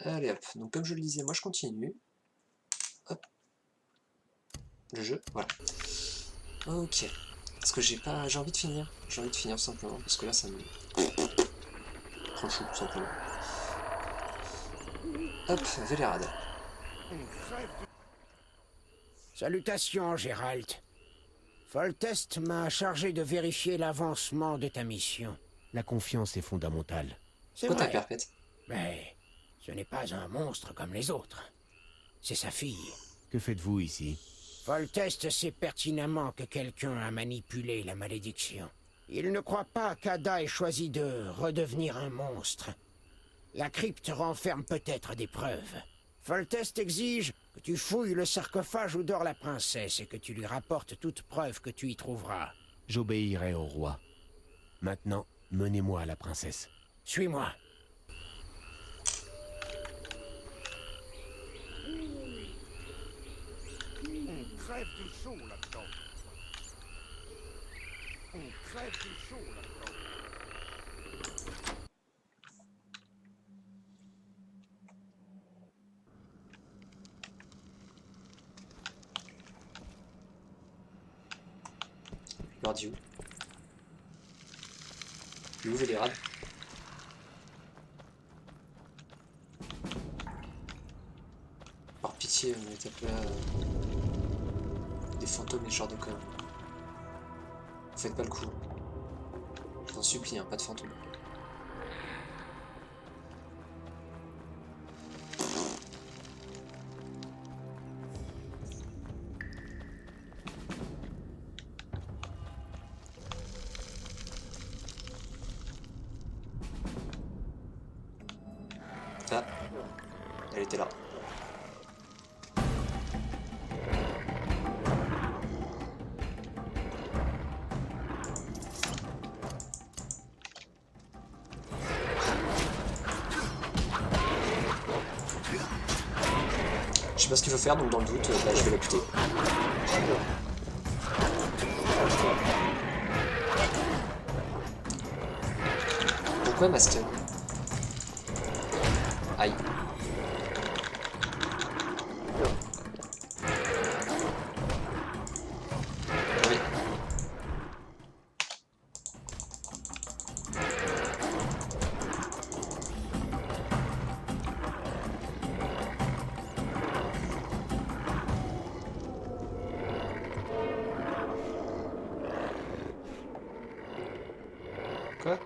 Allez hop, donc comme je le disais, moi je continue. Hop. Le jeu, voilà. Ok. Parce que j'ai envie de finir. J'ai envie de finir tout simplement, parce que là ça me prend chou tout simplement. Hop, Vélérad. Salutations, Gérald. Foltest m'a chargé de vérifier l'avancement de ta mission. La confiance est fondamentale. C'est Pourquoi t'as vrai, perpète? mais ce n'est pas un monstre comme les autres. C'est sa fille. Que faites-vous ici? Foltest sait pertinemment que quelqu'un a manipulé la malédiction. Il ne croit pas qu'Ada ait choisi de redevenir un monstre. La crypte renferme peut-être des preuves. Foltest exige que tu fouilles le sarcophage où dort la princesse et que tu lui rapportes toute preuve que tu y trouveras. J'obéirai au roi. Maintenant, menez-moi à la princesse. Suis-moi. On crève de chaud là-dedans. On crève de chaud là-dedans. Guardiou. Il est où Vélérad? Par pitié, on est appelé des fantômes et ce genre de conneries. Faites pas le coup. Je vous en supplie, hein, pas de fantômes. Ah, elle était là. Je sais pas ce qu'il faut faire, donc dans le doute, bah, je vais la buter. Pourquoi ma stun? Aïe. Oui. Quoi?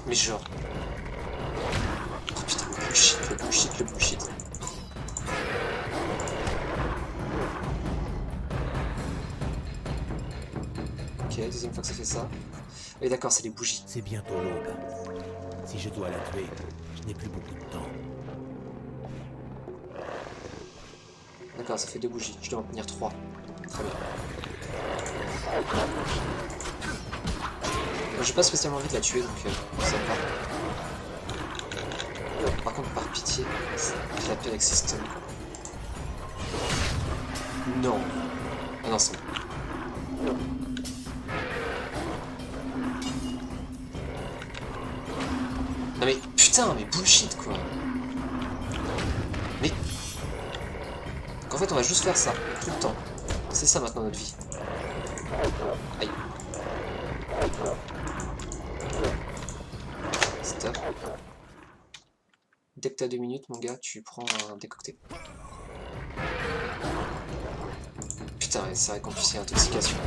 Mais genre... Oh putain, le bullshit, le bullshit, le bullshit. Ok, deuxième fois que ça fait ça. Oui d'accord, c'est les bougies. C'est bientôt l'aube. Si je dois la tuer, je n'ai plus beaucoup de temps. D'accord, ça fait 2 bougies. Je dois en tenir 3. Très bien. J'ai pas spécialement envie de la tuer, donc ça va. Par contre, par pitié, je l'appelle avec ses stuns. Non. Ah non, c'est bon. Non mais putain, mais bullshit quoi. Mais... Donc en fait, on va juste faire ça, tout le temps. C'est ça maintenant notre vie. Aïe. Stop. Dès que t'as 2 minutes, mon gars, tu prends un décocté. Putain, c'est vrai qu'en plus, il y a intoxication.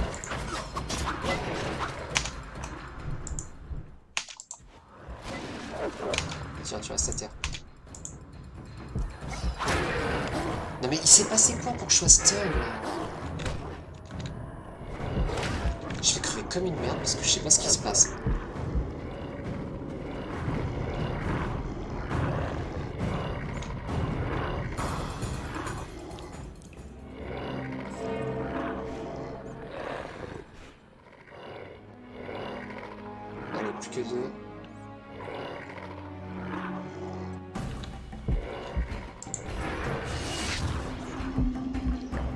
Tiens, tu restes à terre. Non mais il s'est passé quoi pour que je sois stun là? Je vais crever comme une merde parce que je sais pas ce qui se passe. Allez, plus que deux.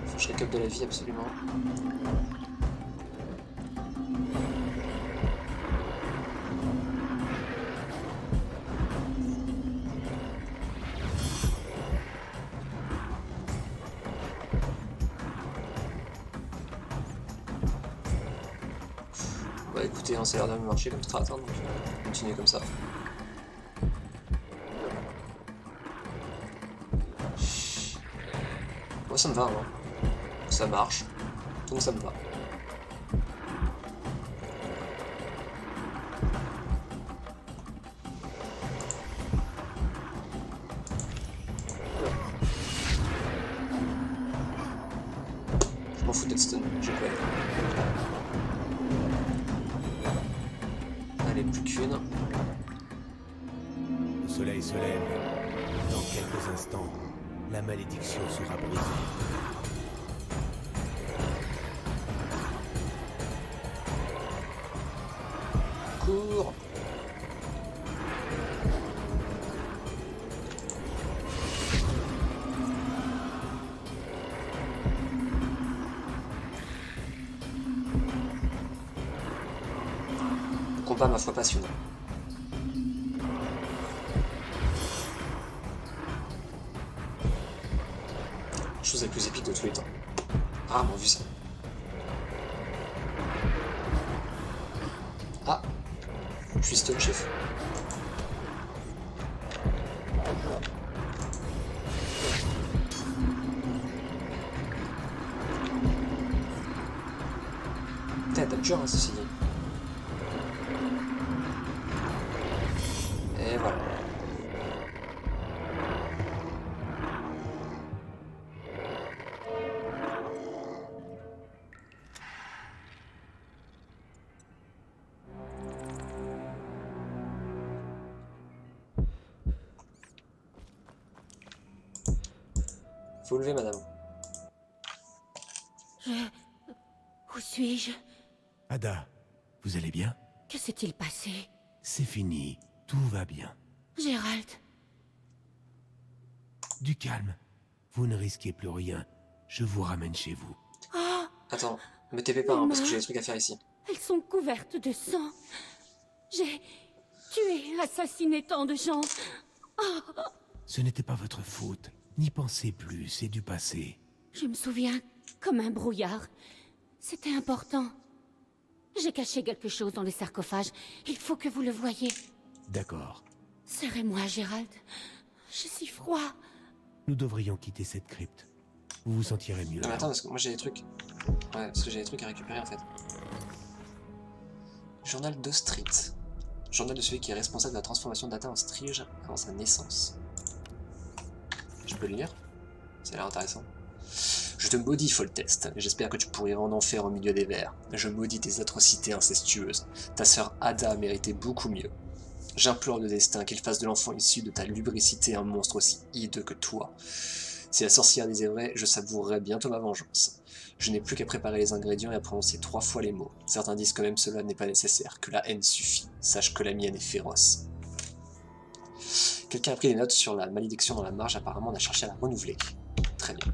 Faut que je récolte de la vie absolument. Bah écoutez, hein, ça a l'air de me marcher comme strat, hein, donc continuez comme ça. Moi ça me va, hein. Ça marche, donc ça me va. Je m'en fous d'être stun, j'ai quoi. Allez, plus qu'une. Le soleil se lève. Dans quelques instants, la malédiction sera brisée. Cours. Combat ma foi passionnant. Chose la plus épique de tous les temps. Rarement vu ça. Ah, je suis stun chef. Putain, t'as dur hein, ceci dit. Et voilà. Faut lever, madame. Où suis-je? Ada, vous allez bien? Que s'est-il passé? C'est fini, tout va bien. Gérald, Du calme, vous ne risquez plus rien. Je vous ramène chez vous. Attends, me TP pas, hein, parce que j'ai des trucs à faire ici. elles sont couvertes de sang. J'ai tué, assassiné tant de gens. Ce n'était pas votre faute. N'y pensez plus, c'est du passé. Je me souviens comme un brouillard. C'était important. J'ai caché quelque chose dans le sarcophage. Il faut que vous le voyiez. D'accord. Serrez-moi, Gérald. Je suis froid. Nous devrions quitter cette crypte. Vous vous sentirez mieux. Non mais attends, parce que moi j'ai des trucs. Ouais, parce que j'ai des trucs à récupérer en fait. Journal de Street. Journal de celui qui est responsable de la transformation d'Ata en Strige avant sa naissance. Je peux le lire? Ça a l'air intéressant. Je te maudis, Foltest. J'espère que tu pourras en enfer au milieu des vers. Je maudis tes atrocités incestueuses. Ta sœur Ada méritait beaucoup mieux. J'implore le destin qu'il fasse de l'enfant issu de ta lubricité un monstre aussi hideux que toi. Si la sorcière disait vrai, je savourerais bientôt ma vengeance. Je n'ai plus qu'à préparer les ingrédients et à prononcer 3 fois les mots. Certains disent que même cela n'est pas nécessaire, que la haine suffit. Sache que la mienne est féroce. Quelqu'un a pris des notes sur la malédiction dans la marge, apparemment on a cherché à la renouveler. Très bien.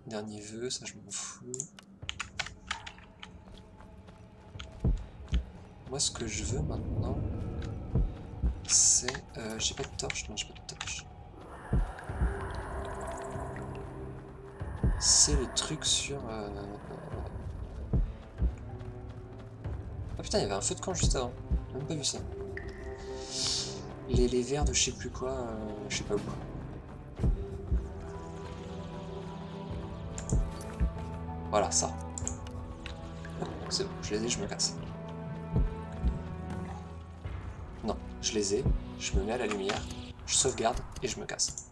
Dernier vœu, ça je m'en fous. Moi ce que je veux maintenant, c'est... j'ai pas de torche, non j'ai pas de torche. C'est les trucs sur... Ah putain, il y avait un feu de camp juste avant, j'ai même pas vu ça. Les verres de je sais plus quoi, je sais pas où. Voilà, ça. C'est bon, je les ai, je me casse. Non, je les ai, je me mets à la lumière, je sauvegarde et je me casse.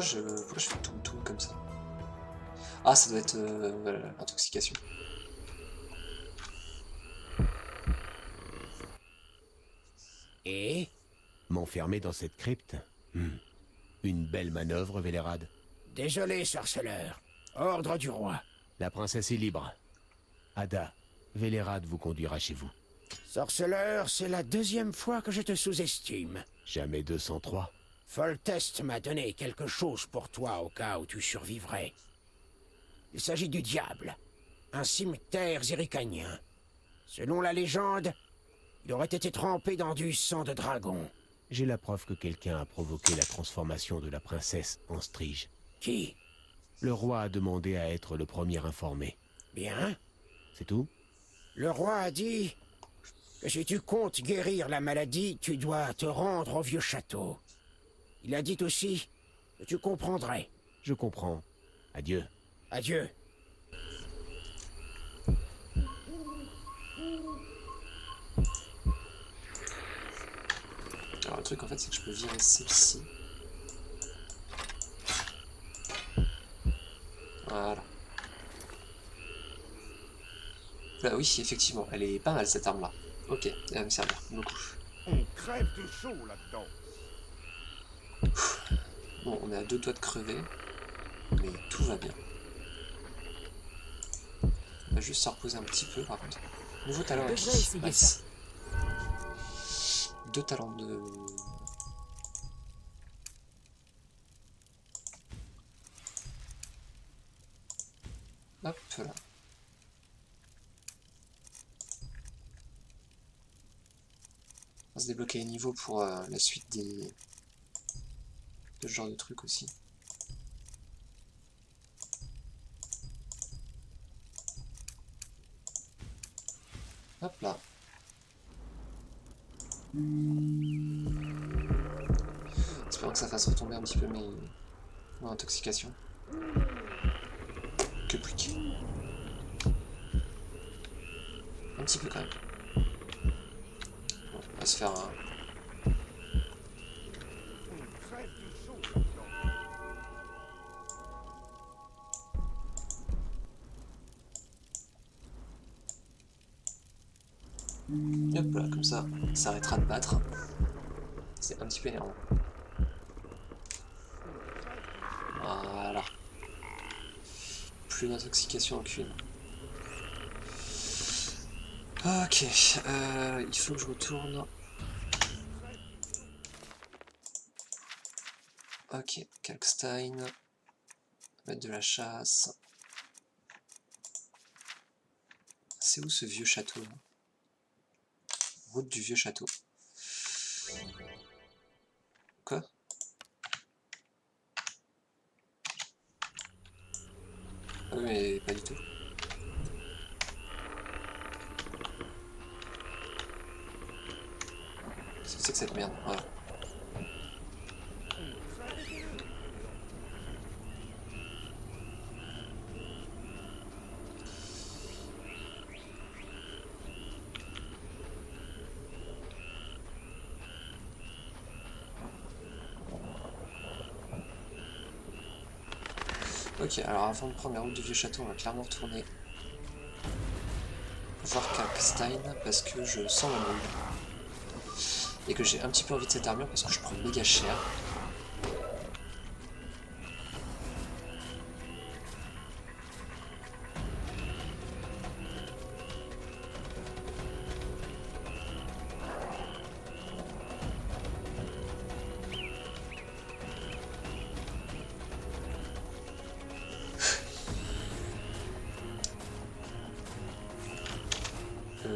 pourquoi je fais tout comme ça? Ah, ça doit être l'intoxication. Et M'enfermer dans cette crypte? Une belle manœuvre, Vélérad. désolé, sorceleur. Ordre du roi. La princesse est libre. Ada, Vélérad vous conduira chez vous. Sorceleur, c'est la deuxième fois que je te sous-estime. Jamais 203. Foltest m'a donné quelque chose pour toi au cas où tu survivrais. Il s'agit du diable, un cimetière zéricanien. Selon la légende, il aurait été trempé dans du sang de dragon. J'ai la preuve que quelqu'un a provoqué la transformation de la princesse en Strige. Qui? Le roi a demandé à être le premier informé. Bien. C'est tout? Le roi a dit que si tu comptes guérir la maladie, tu dois te rendre au vieux château. Il a dit aussi que tu comprendrais. Je comprends. Adieu. Adieu. Alors le truc en fait c'est que je peux virer celle-ci. Voilà. Bah oui, effectivement, elle est pas mal cette arme là. Ok, elle va me servir beaucoup. On crève de chaud là-dedans. Bon, on est à 2 doigts de crever, mais tout va bien. On va juste se reposer un petit peu par contre. Nouveau talent Je acquis. devrais essayer Nice. 2 talents de... Hop là. On va se débloquer les niveaux pour la suite de ce genre de trucs aussi. Hop là. Espérons que ça fasse retomber un petit peu mon intoxication. Que plique. Un petit peu quand même. Bon, on va se faire un... On crève de chaud là-dedans. Hop là, comme ça arrêtera de battre. C'est un petit peu énervant. Voilà. Plus d'intoxication aucune. Ok, il faut que je retourne. Ok, Kalkstein. Mettre de la chasse. C'est où ce vieux château là? Route du vieux château. Quoi? Ah oui, mais pas du tout. Qu'est-ce que c'est que cette merde? Voilà. Ok, alors avant de prendre la route du vieux château, on va clairement retourner voir Kalkstein parce que je sens la mouille. Et que j'ai un petit peu envie de cette armure parce que je prends méga cher.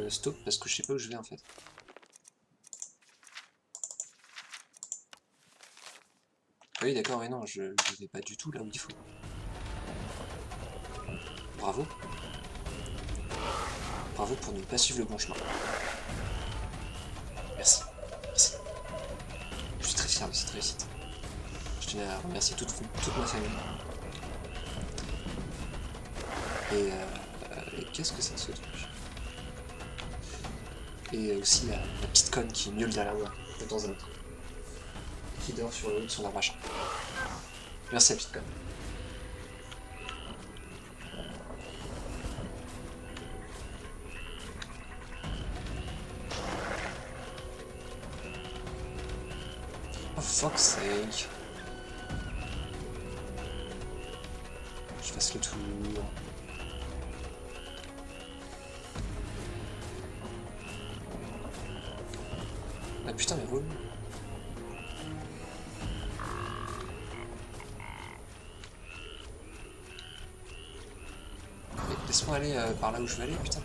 Stop parce que je sais pas où je vais en fait. Ah oui d'accord, et non, je vais pas du tout là où il faut. Bravo. Bravo pour ne pas suivre le bon chemin. Merci. Merci. Je suis très fier de cette réussite. Je tenais à remercier toute ma famille. Et qu'est-ce que c'est ce truc? Et aussi la petite conne qui miaule derrière moi, de temps en temps. Qui dort sur le haut de son arbre à chat. Merci la petite conne. Oh fuck's sake. Je fasse le tour. Ah putain mais roule. Mais laisse-moi aller par là où je veux aller, putain.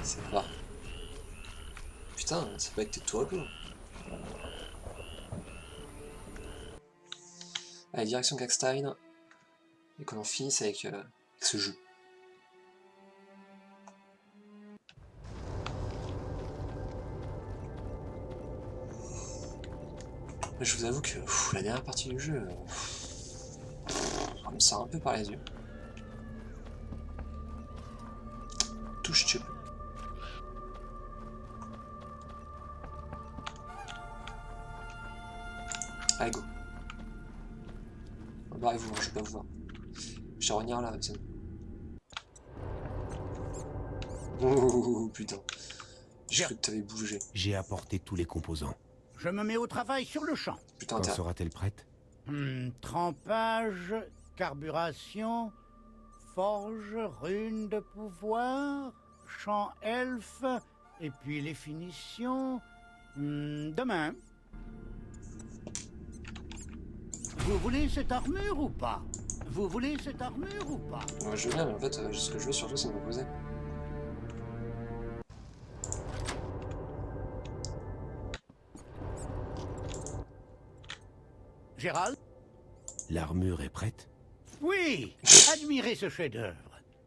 C'est pas. Putain, ça peut être tout repos. Allez, direction Gagstein. Et qu'on en finisse avec ce jeu. Je vous avoue que la dernière partie du jeu, ça me sort un peu par les yeux. Touche tu peux. Allez go. Barrez-vous, je vais pas vous voir. Je vais revenir là, c'est bon. Oh putain. J'ai cru que t'avais bougé. J'ai apporté tous les composants. Je me mets au travail sur le champ. Putain, Quand sera-t-elle prête? Trempage, carburation, forge, rune de pouvoir, champ elfe, et puis les finitions. Demain. Vous voulez cette armure ou pas? Vous voulez cette armure ou pas? Ouais, je veux bien, mais en fait, ce que je veux surtout, c'est me reposer. Gérald? L'armure est prête? Oui. Admirez ce chef-d'œuvre.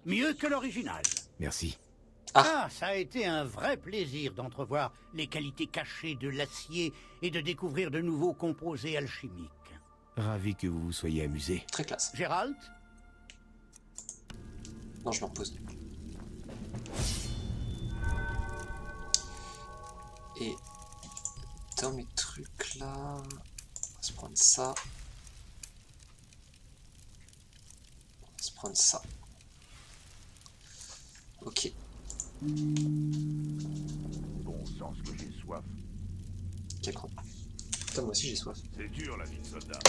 Mieux que l'original. Merci. Ah, ça a été un vrai plaisir d'entrevoir les qualités cachées de l'acier et de découvrir de nouveaux composés alchimiques. Ravi que vous vous soyez amusé. Très classe. Gérald? Non, je me repose. Et dans mes trucs là, on va se prendre ça. On va se prendre ça. Ok. Bon sang, ce que j'ai soif. Quel con. Putain, moi aussi j'ai soif. C'est dur la vie de soldat.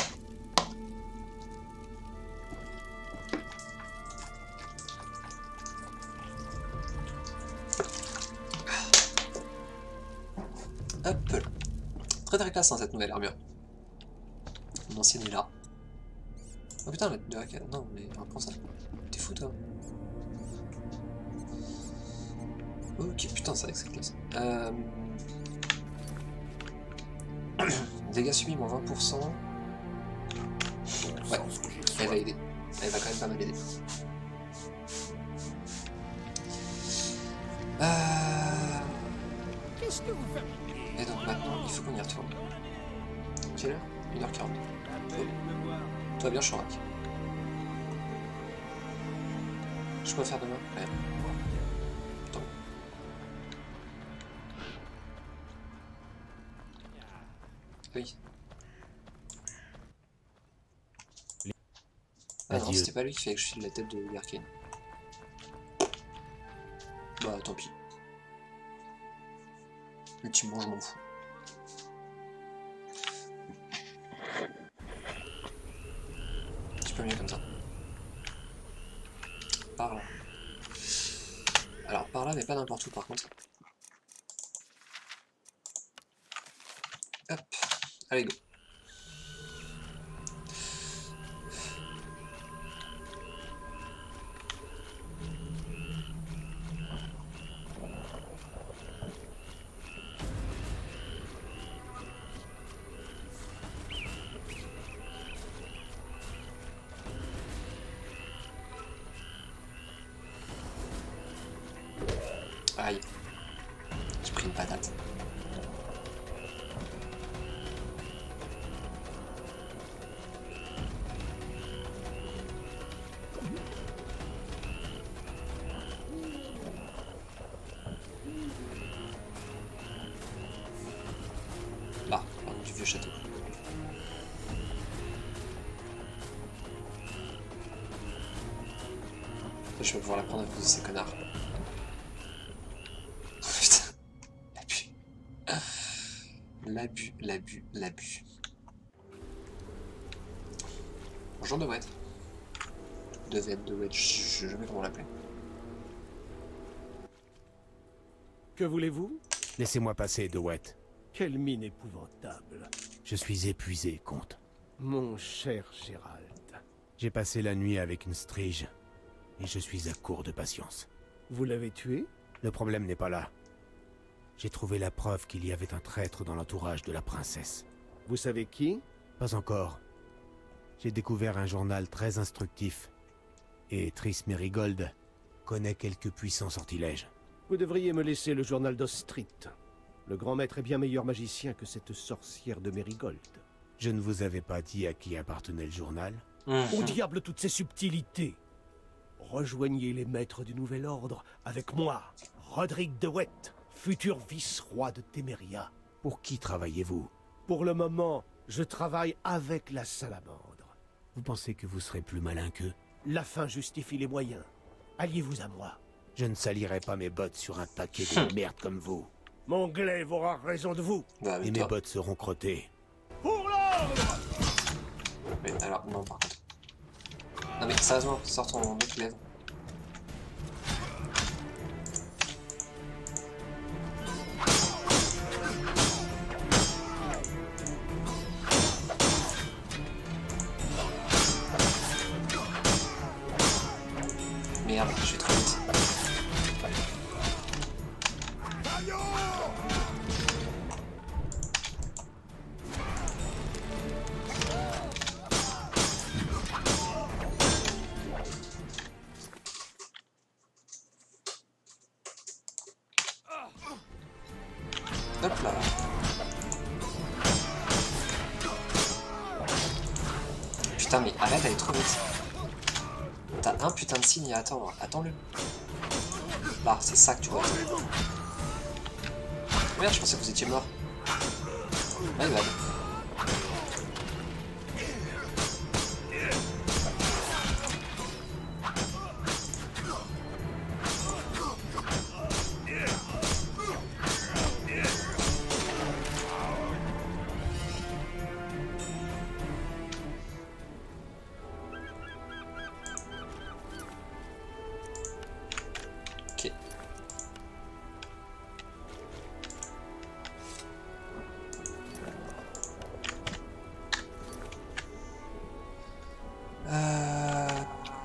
Hop là. Très très classe hein, cette nouvelle armure. Mon ancienne est là. Oh putain, la de hack. Non, mais reprends ça. T'es fou toi. Ok, putain, c'est vrai que c'est classe. Dégâts subis, moins 20%. Ouais, elle va aider. Elle va quand même pas mal aider. Qu'est-ce que vous faites? Et donc maintenant, il faut qu'on y retourne. Quelle heure? 1h40. Cool. Tout va bien, je suis en rack. Je peux faire demain? Ouais. Attends. Oui. Ah non, Adieu. c'était pas lui qui fait que je file la tête de Garkane. Bah tant pis. Ultimement, je m'en fous. Un petit peu mieux comme ça. Par là. Alors par là, mais pas n'importe où par contre. Hop. Allez, go. Aïe. J'ai pris une patate. château. Je vais pouvoir la prendre à cause de ces connards. Putain. L'abus. L'abus. Bonjour de Wet. De Wet, je sais jamais comment l'appeler. Que voulez-vous? Laissez-moi passer, De Wet. Quelle mine épouvantable. Je suis épuisé, comte. Mon cher Gérald. J'ai passé la nuit avec une strige, et je suis à court de patience. Vous l'avez tué? Le problème n'est pas là. J'ai trouvé la preuve qu'il y avait un traître dans l'entourage de la princesse. Vous savez qui? Pas encore. J'ai découvert un journal très instructif, et Triss Merigold connaît quelques puissants sortilèges. Vous devriez me laisser le journal d'Ostrit. Le grand maître est bien meilleur magicien que cette sorcière de Merigold. Je ne vous avais pas dit à qui appartenait le journal? Au diable toutes ces subtilités! Rejoignez les maîtres du Nouvel Ordre avec moi, Roderick de Wet, futur vice-roi de Téméria. Pour qui travaillez-vous? Pour le moment, je travaille avec la salamandre. Vous pensez que vous serez plus malin qu'eux? La fin justifie les moyens. Alliez-vous à moi. Je ne salirai pas mes bottes sur un paquet de merde comme vous. Mon glaive aura raison de vous. Bah, Et mes bottes seront crottées. Pour l'ordre! Mais alors, non, par contre. Non mais sérieusement, sors ton mec lève. Merde, je suis trop vite. Hop là. Putain mais arrête d'aller trop vite. T'as un putain de signe à attendre. Attends-le. Là, c'est ça que tu vois. Merde, je pensais que vous étiez mort. My bad. Ok.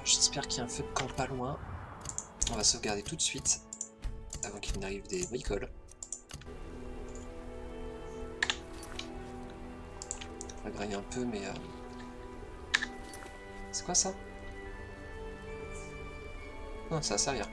J'espère qu'il y a un feu de camp pas loin. On va sauvegarder tout de suite avant qu'il n'arrive des bricoles. On va grailler un peu, mais c'est quoi ça? Non, ça va servir.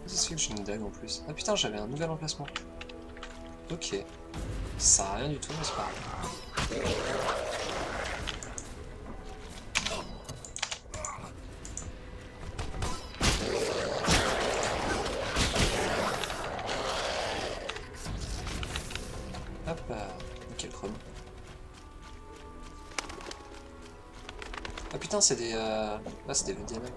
Qu'est-ce que j'ai une dague en plus? Ah putain, j'avais un nouvel emplacement. Ok. Ça sert à rien du tout, mais c'est pas grave. Hop, nickel chrome. Ah putain, c'est des... Ah, c'est des VDML.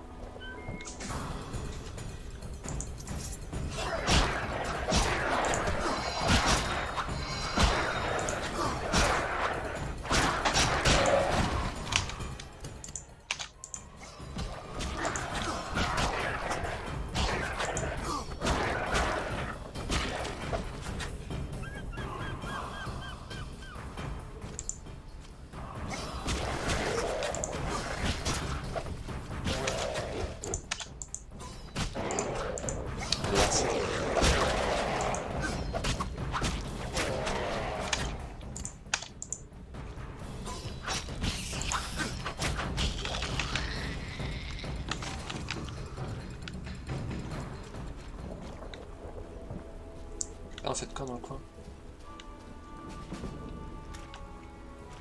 Ah, en fait, quand dans le coin?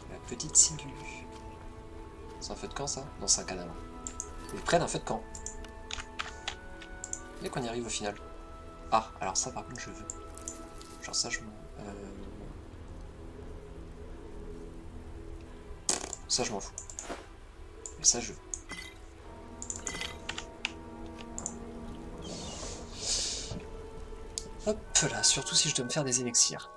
La petite cellule. C'est un feu de camp, ça? Non, c'est un cadavre. Il est près d'un feu de camp. Dès qu'on y arrive au final. Ah, alors ça, par contre, je veux. Genre ça, je m'en... Ça, je m'en fous. Mais ça, je veux. Hop là, surtout si je dois me faire des élixirs.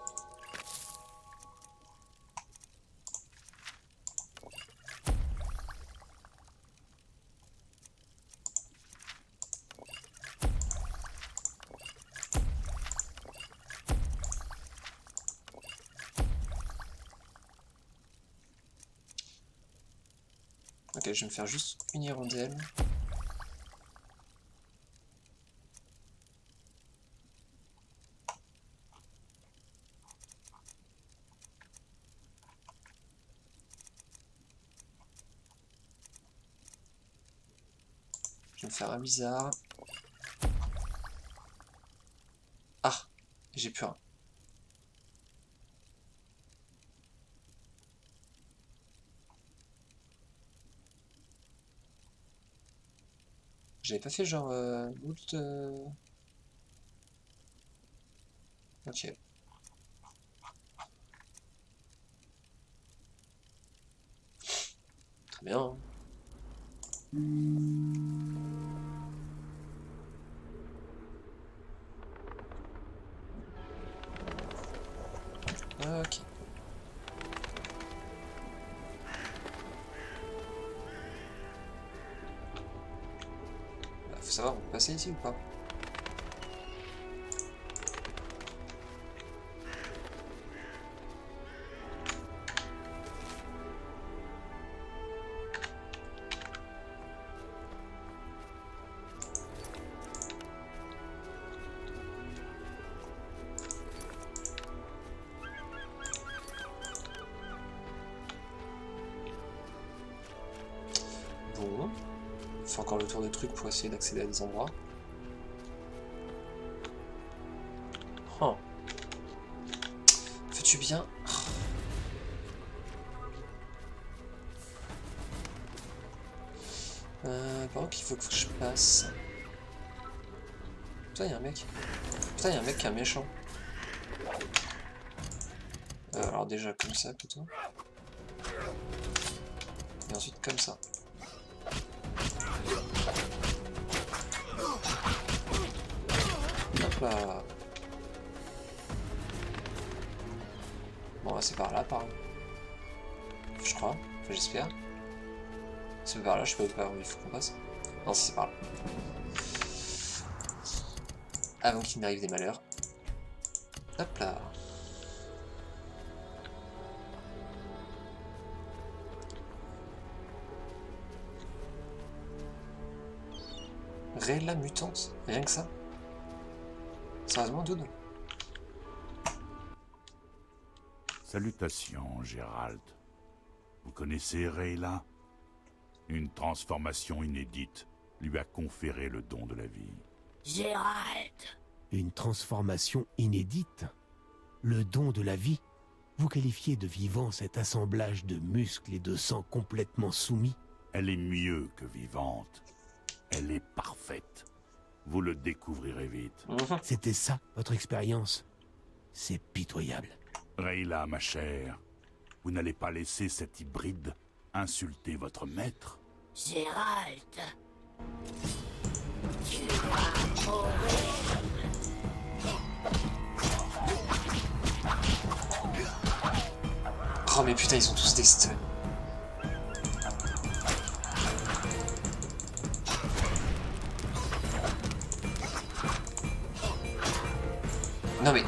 Ok, je vais me faire juste une hirondelle. Je vais me faire un bizarre. Ah, j'ai plus un. J'avais pas fait genre loot. Ok. Très bien. Hein. Ok. Bah, faut savoir, on peut passer ici ou pas? Bon. On fait encore le tour de trucs pour essayer d'accéder à des endroits. Oh. Fais-tu bien? Par contre, il faut que je passe. Putain, y'a un mec. Putain, y'a un mec qui est un méchant. Alors déjà comme ça plutôt. Et ensuite comme ça. Hop là. Bon, c'est par là, je crois. Enfin, j'espère. C'est par là, je sais pas où il faut qu'on passe. Non, c'est par là. Avant qu'il m'arrive des malheurs. Hop là. Rayla mutante, rien que ça. Sérieusement, dude? Salutations, Gérald. Vous connaissez Rayla? Une transformation inédite lui a conféré le don de la vie. Gérald! Une transformation inédite? Le don de la vie? Vous qualifiez de vivant cet assemblage de muscles et de sang complètement soumis? Elle est mieux que vivante. Elle est parfaite. Vous le découvrirez vite. C'était ça, votre expérience? C'est pitoyable. Rayla, ma chère, vous n'allez pas laisser cet hybride insulter votre maître? Gérald! Tu vas mourir! Oh mais putain, ils sont tous des stuns. Non mais...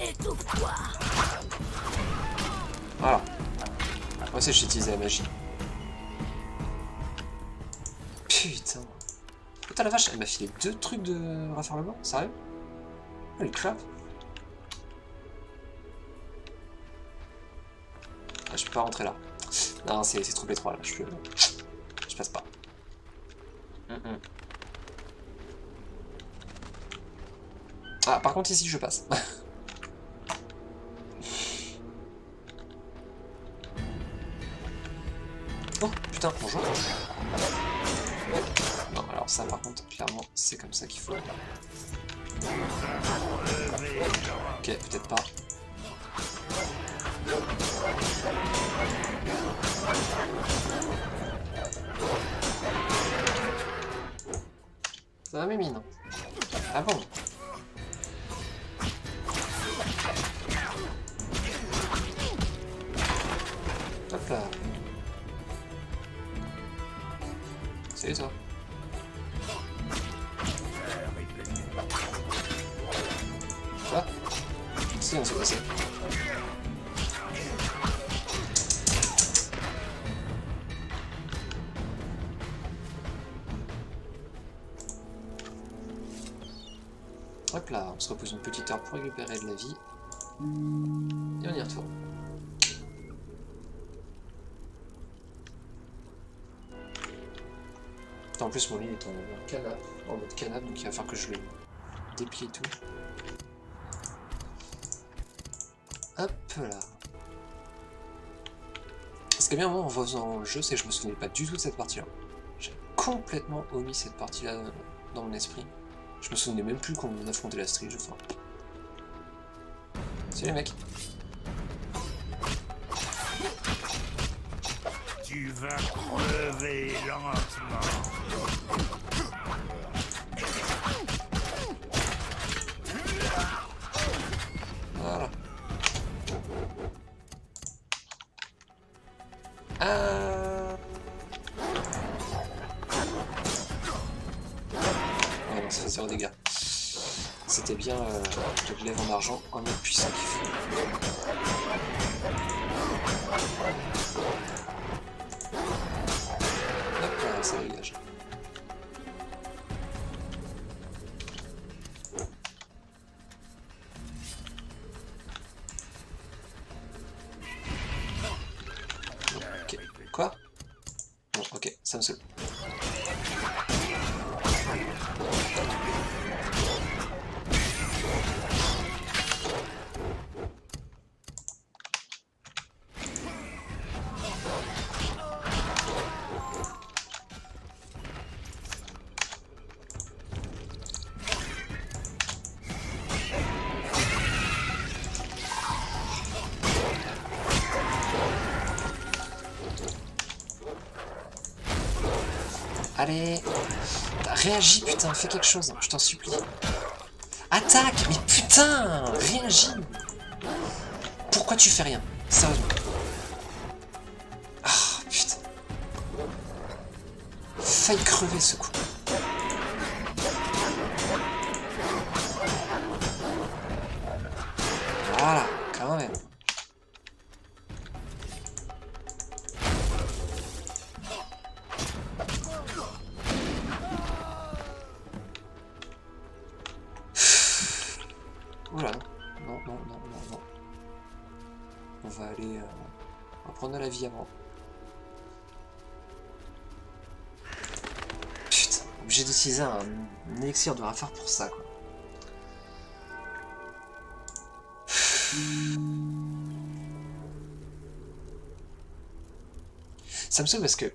Étouffe-toi! Voilà. Moi aussi j'ai utilisé la magie. Putain. Putain la vache, elle m'a filé 2 trucs de raffermement, sérieux? Oh les crap. Ah, je peux pas rentrer là. Non, c'est trop étroit là, je passe pas. Ah, par contre, ici, je passe. Oh, putain, bonjour. Non, alors ça, par contre, clairement, c'est comme ça qu'il faut. Ok, peut-être pas. Ça va, mes mines? Ah bon? Hop là. Salut toi. Ah, si on s'est passé. Hop là, on se repose une petite heure pour récupérer de la vie. Et on y retourne. En plus, mon lit est en mode canapé, donc il va falloir que je le déplie et tout. Hop là. Ce qui est bien, moi, en faisant le jeu, c'est que je me souvenais pas du tout de cette partie-là. J'ai complètement omis cette partie-là dans mon esprit. Je me souvenais même plus qu'on affrontait la Strige, enfin. Salut les mecs. Tu vas crever lentement. Voilà. Ouais, non, ça fait 0 dégâts. C'était bien le glaive en argent en mode puissant qu'il faut. Hop là, ça dégage. Ok, quoi? Bon, ok, ça me saoule. Allez, réagis putain, fais quelque chose, je t'en supplie. Attaque, mais putain, réagis. Pourquoi tu fais rien? Sérieusement. Ah putain. Faille crever ce coup. Voilà, quand même. Oula, non, non, non, non, non. On va aller... on va prendre de la vie avant. Putain, obligé d'utiliser un élixir de rafard pour ça, quoi. Ça me saoule parce que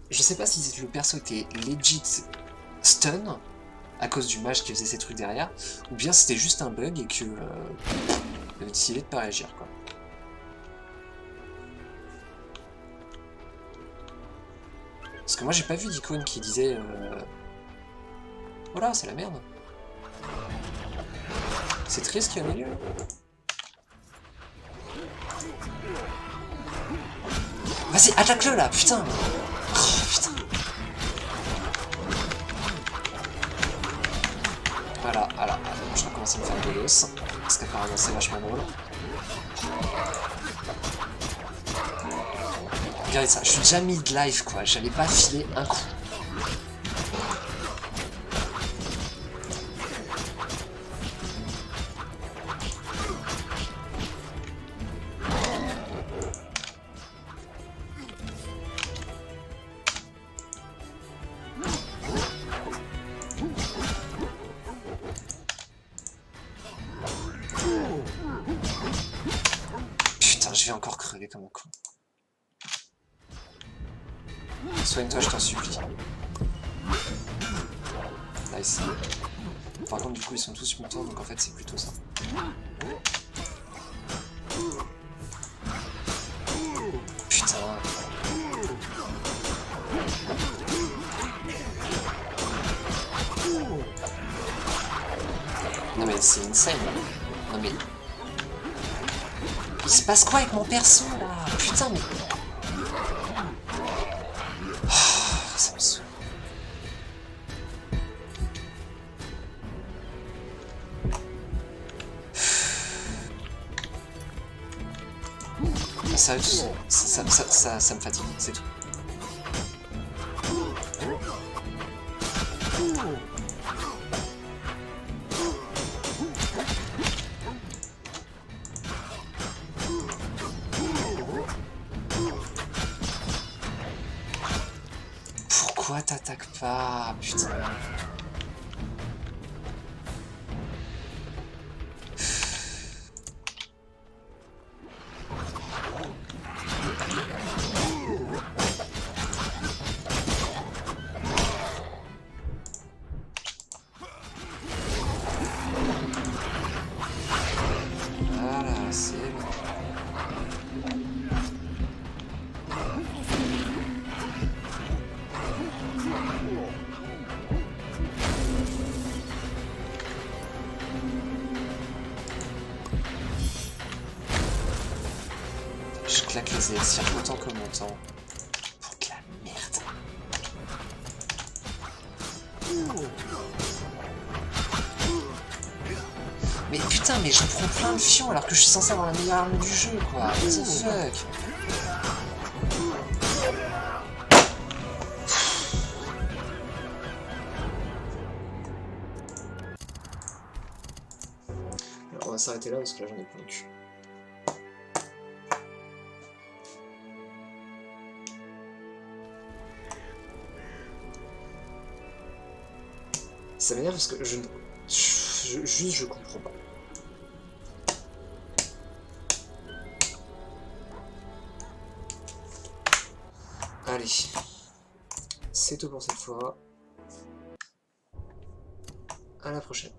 je sais pas si le perso était legit stun à cause du mage qui faisait ces trucs derrière, ou bien c'était juste un bug et que il avait décidé de pas réagir, quoi. Parce que moi j'ai pas vu d'icône qui disait voilà, c'est la merde. C'est triste qu'il y en ait lieu. Vas-y, attaque-le là, putain. Oh, putain. Voilà, voilà, je vais commencer à me faire de l'os, parce qu'apparemment c'est vachement drôle. Regardez ça, je suis déjà mid-life quoi, j'allais pas filer un coup. crever comme un con. Soigne-toi, je t'en supplie. Nice. Par contre, du coup, ils sont tous mutants, donc en fait, c'est plutôt ça. Putain. Non mais c'est insane là. Non mais... Il se passe quoi avec mon perso là? Putain mais... Oh, ça me saoule. Sérieux, ça me fatigue, c'est tout. Pourquoi t'attaques pas? Putain. Voilà, c'est bon. Je claque les élixirs autant que mon temps. Pour de la merde. Mais putain, mais je prends plein de fions alors que je suis censé avoir la meilleure arme du jeu, quoi. What the fuck? Alors, on va s'arrêter là parce que là j'en ai plein le cul. Ça m'énerve parce que je comprends pas. Allez, c'est tout pour cette fois. À la prochaine.